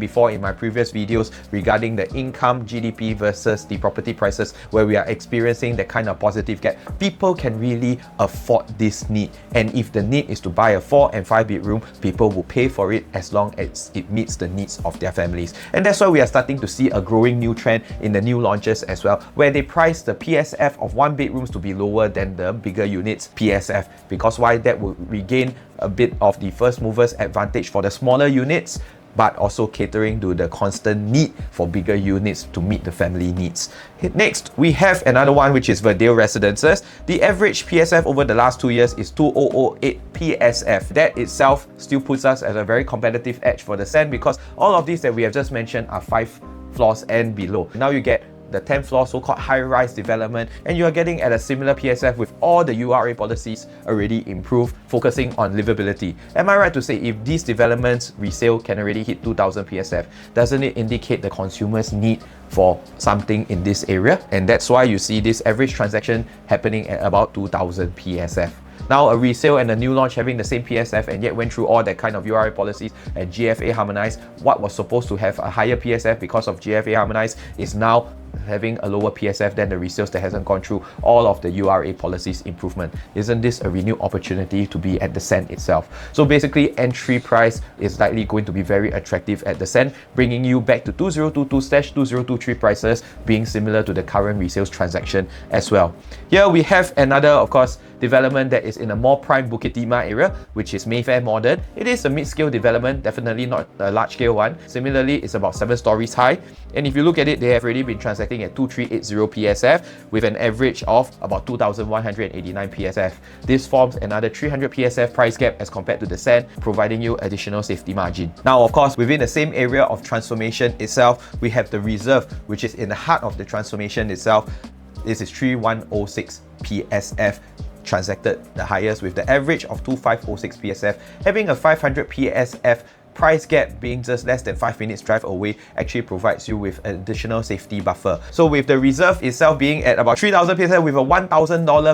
before in my previous videos regarding the income GDP versus the property prices, where we are experiencing that kind of positive gap. People can really afford this need. And if the need is to buy a 4 and 5 bedroom, people will pay for it as long as it meets the needs of their families. And that's why we are starting to see a growing new trend in the new launches as well, where they price the PSF of 1 bedrooms to be lower than the bigger units PSF. Because why? That will regain a bit of the first movers advantage for the smaller units, but also catering to the constant need for bigger units to meet the family needs. Next, we have another one, which is Verdale Residences. The average PSF over the last 2 years is 2008 PSF. That itself still puts us at a very competitive edge for the SEN, because all of these that we have just mentioned are 5 floors and below. Now you get the 10th floor so-called high-rise development, and you are getting at a similar PSF with all the URA policies already improved, focusing on livability. Am I right to say if these developments resale can already hit 2,000 PSF, doesn't it indicate the consumer's need for something in this area? And that's why you see this average transaction happening at about 2,000 PSF. Now a resale and a new launch having the same PSF and yet went through all that kind of URA policies and GFA harmonized, what was supposed to have a higher PSF because of GFA harmonized is now having a lower PSF than the resales that hasn't gone through all of the URA policies improvement. Isn't this a renewed opportunity to be at the SEN itself? So basically, entry price is likely going to be very attractive at the SEN, bringing you back to 2022/2023 prices being similar to the current resales transaction as well. Here we have another, of course, development that is in a more prime Bukit Timah area, which is Mayfair Modern. It is a mid-scale development, definitely not a large-scale one. Similarly, it's about 7 stories high. And if you look at it, they have already been transacting at 2380 PSF with an average of about 2189 PSF. This forms another 300 PSF price gap as compared to the SEN, providing you additional safety margin. Now, of course, within the same area of transformation itself, we have the reserve, which is in the heart of the transformation itself. This is 3106 PSF, transacted the highest with the average of 2506 PSF, having a 500 PSF price gap being just less than 5 minutes drive away actually provides you with additional safety buffer. So with the reserve itself being at about 3000 PSF with a $1,000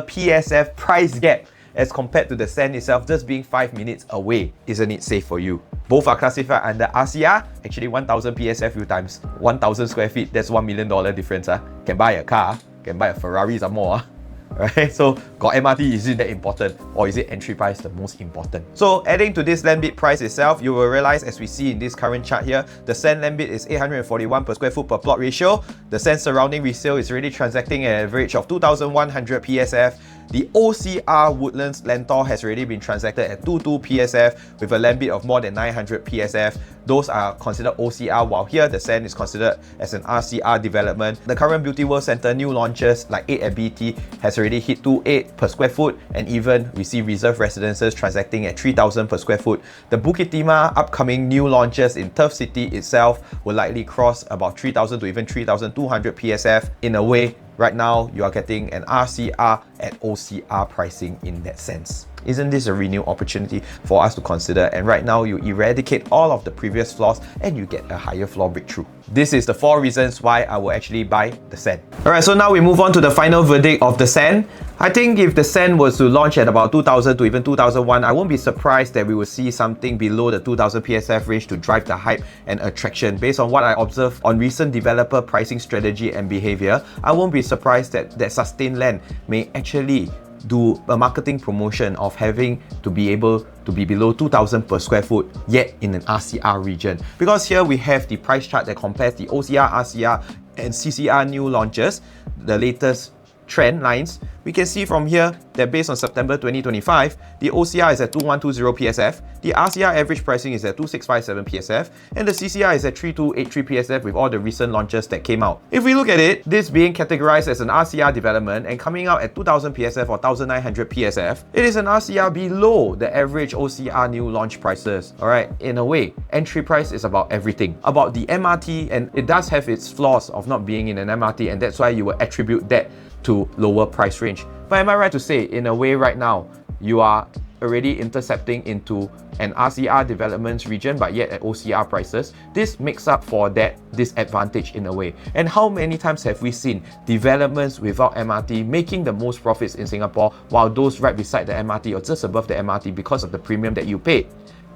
PSF price gap as compared to the SEN itself just being 5 minutes away, isn't it safe for you? Both are classified under RCR. Actually 1000 PSF few times 1000 square feet, that's $1 million difference. Can buy a car, can buy a Ferrari some more. Right? So got MRT, is it that important, or is it entry price the most important? So adding to this land bid price itself, you will realize, as we see in this current chart here, the SEN land bid is 841 per square foot per plot ratio. The SEN surrounding resale is already transacting at an average of 2100 PSF. The OCR Woodlands Lentor has already been transacted at 22 PSF with a land bid of more than 900 PSF. Those are considered OCR, while here the SEN is considered as an RCR development. The current Beauty World Centre new launches like 8 at BT has already hit 28 per square foot, and even we see reserve residences transacting at 3000 per square foot. The Bukit Timah upcoming new launches in Turf City itself will likely cross about 3000 to even 3200 PSF. In a way, right now you are getting an RCR at OCR pricing in that sense. Isn't this a renewed opportunity for us to consider? And right now you eradicate all of the previous flaws and you get a higher floor breakthrough. This is the 4 reasons why I will actually buy the SEN. Alright, so now we move on to the final verdict of the SEN. I think if the SEN was to launch at about 2000 to even 2001, I won't be surprised that we will see something below the 2000 PSF range to drive the hype and attraction. Based on what I observed on recent developer pricing strategy and behavior, I won't be surprised that sustained land may actually do a marketing promotion of having to be able to be below 2000 per square foot, yet in an RCR region. Because here we have the price chart that compares the OCR, RCR and CCR new launches, the latest trend lines. We can see from here that based on September 2025, the OCR is at 2120 PSF, the RCR average pricing is at 2657 PSF, and the CCR is at 3283 PSF with all the recent launches that came out. If we look at it, this being categorized as an RCR development and coming out at 2000 PSF or 1900 PSF, it is an RCR below the average OCR new launch prices. Alright, in a way, entry price is about everything. About the MRT, and it does have its flaws of not being in an MRT, and that's why you will attribute that to lower price range. But am I right to say, in a way right now, you are already intercepting into an RCR developments region but yet at OCR prices? This makes up for that disadvantage in a way. And how many times have we seen developments without MRT making the most profits in Singapore, while those right beside the MRT or just above the MRT, because of the premium that you paid,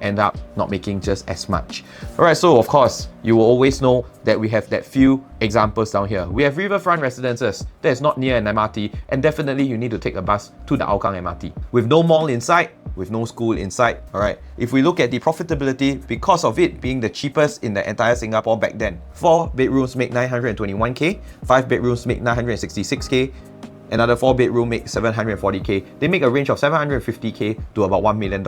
end up not making just as much? Alright, so of course, you will always know that we have that few examples down here. We have riverfront residences that is not near an MRT, and definitely you need to take a bus to the Hougang MRT. With no mall inside, with no school inside. Alright, if we look at the profitability, because of it being the cheapest in the entire Singapore back then, 4 bedrooms make 921k, 5 bedrooms make 966k, another 4 bedroom make 740k. They make a range of 750k to about $1 million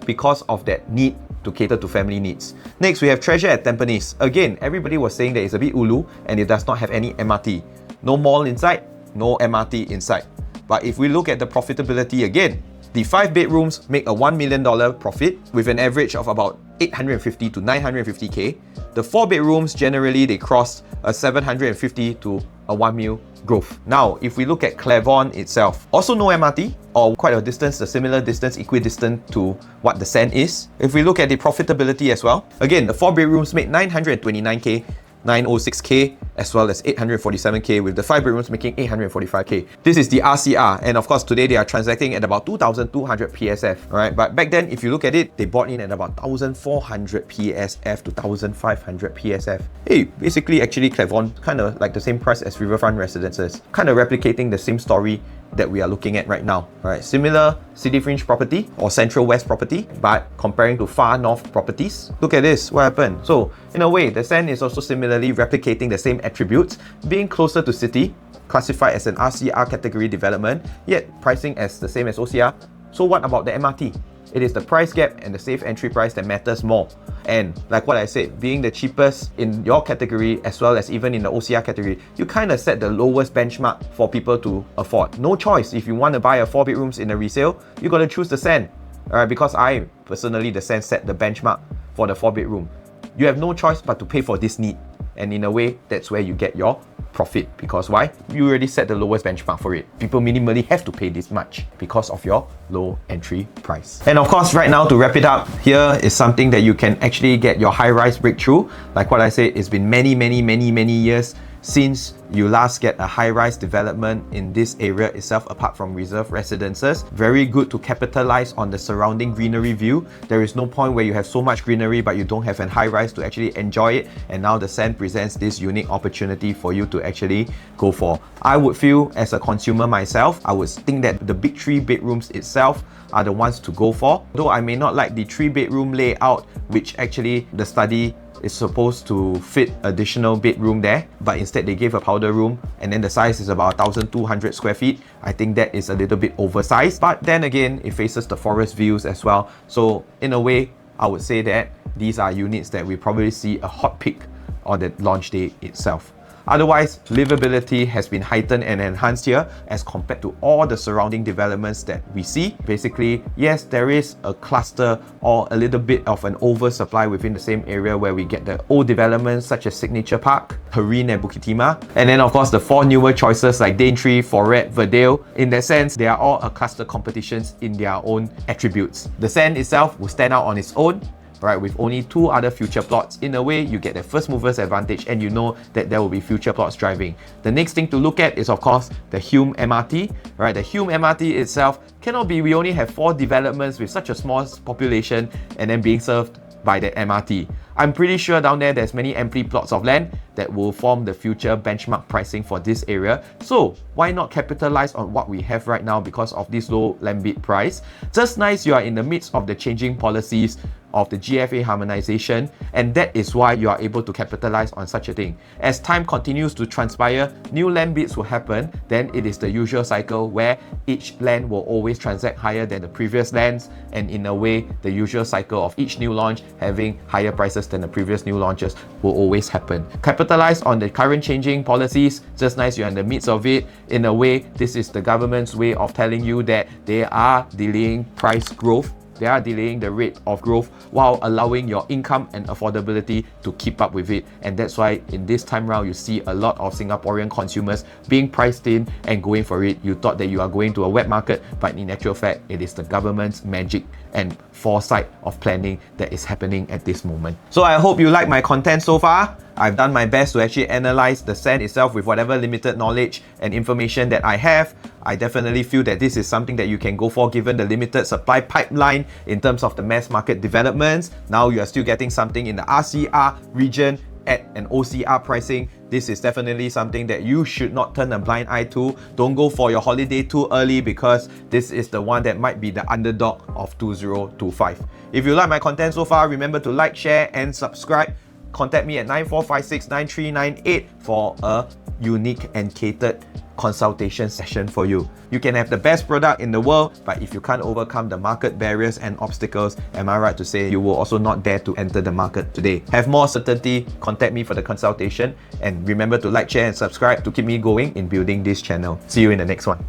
because of that need to cater to family needs. Next, we have Treasure at Tampines. Again, everybody was saying that it's a bit ulu and it does not have any MRT. No mall inside, no MRT inside. But if we look at the profitability again, the 5 bedrooms make a $1 million profit with an average of about 850 to 950k. The 4 bedrooms, generally they cross a 750 to a 1 mil growth. Now, if we look at Claiborne itself, also no MRT, or quite a distance, a similar distance, equidistant to what the SEN is. If we look at the profitability as well, again, the 4 bedrooms made 929k, 906k, as well as 847k, with the 5 bedrooms making 845k. This is the RCR, and of course today they are transacting at about 2200 PSF. Alright, but back then, if you look at it, they bought in at about 1400 PSF to 1500 PSF. Hey, basically actually Claiborne kind of like the same price as riverfront residences, kind of replicating the same story that we are looking at right now. Alright, similar city fringe property or central west property, but comparing to far north properties, look at this, what happened? So in a way, the SEN is also similarly replicating the same attributes, being closer to city, classified as an RCR category development, yet pricing as the same as OCR. So what about the MRT? It is the price gap and the safe entry price that matters more. And like what I said, being the cheapest in your category as well as even in the OCR category, you kind of set the lowest benchmark for people to afford. No choice. If you want to buy a 4 bedrooms in a resale, you got to choose the SEN. Alright, because I personally, the SEN set the benchmark for the 4 bedroom. You have no choice but to pay for this need. And in a way, that's where you get your profit. Because why? You already set the lowest benchmark for it. People minimally have to pay this much because of your low entry price. And of course, right now, to wrap it up, here is something that you can actually get your high-rise breakthrough. Like what I said, it's been many years since you last get a high-rise development in this area itself, apart from reserve residences. Very good to capitalize on the surrounding greenery view. There is no point where you have so much greenery but you don't have an high-rise to actually enjoy it, and now the SEN presents this unique opportunity for you to actually go for. I would feel, as a consumer myself, I would think that the big 3 bedrooms itself are the ones to go for. Though I may not like the 3 bedroom layout, which actually the study is supposed to fit additional bedroom there, but instead they gave a powder room, and then the size is about 1,200 square feet. I think that is a little bit oversized, but then again, it faces the forest views as well. So in a way, I would say that these are units that we probably see a hot pick on the launch day itself. Otherwise, livability has been heightened and enhanced here as compared to all the surrounding developments that we see. Basically, yes, there is a cluster or a little bit of an oversupply within the same area where we get the old developments such as Signature Park, Hareen and Bukit Timah. And then of course the 4 newer choices like Daintree, Foret, Verdale. In that sense, they are all a cluster competitions in their own attributes. The SEN itself will stand out on its own, right, with only 2 other future plots. In a way, you get the first mover's advantage and you know that there will be future plots driving. The next thing to look at is of course the Hume MRT, right? The Hume MRT itself cannot be, we only have 4 developments with such a small population and then being served by the MRT. I'm pretty sure down there there's many empty plots of land that will form the future benchmark pricing for this area. So why not capitalize on what we have right now because of this low land bid price? Just nice you are in the midst of the changing policies of the GFA harmonization, and that is why you are able to capitalize on such a thing. As time continues to transpire, new land bids will happen, then it is the usual cycle where each land will always transact higher than the previous lands, and in a way, the usual cycle of each new launch having higher prices than the previous new launches will always happen. Capitalize on the current changing policies, just nice you're in the midst of it. In a way, this is the government's way of telling you that they are delaying price growth. They are delaying the rate of growth while allowing your income and affordability to keep up with it. And that's why in this time round, you see a lot of Singaporean consumers being priced in and going for it. You thought that you are going to a wet market, but in actual fact, it is the government's magic and foresight of planning that is happening at this moment. So I hope you like my content so far. I've done my best to actually analyze the SEN itself with whatever limited knowledge and information that I have. I definitely feel that this is something that you can go for given the limited supply pipeline in terms of the mass market developments. Now you are still getting something in the RCR region at an OCR pricing. This is definitely something that you should not turn a blind eye to. Don't go for your holiday too early because this is the one that might be the underdog of 2025. If you like my content so far, remember to like, share and subscribe. Contact me at 94569398 for a unique and catered consultation session for you. You can have the best product in the world, but if you can't overcome the market barriers and obstacles, am I right to say you will also not dare to enter the market today? Have more certainty, contact me for the consultation, and remember to like, share and subscribe to keep me going in building this channel. See you in the next one.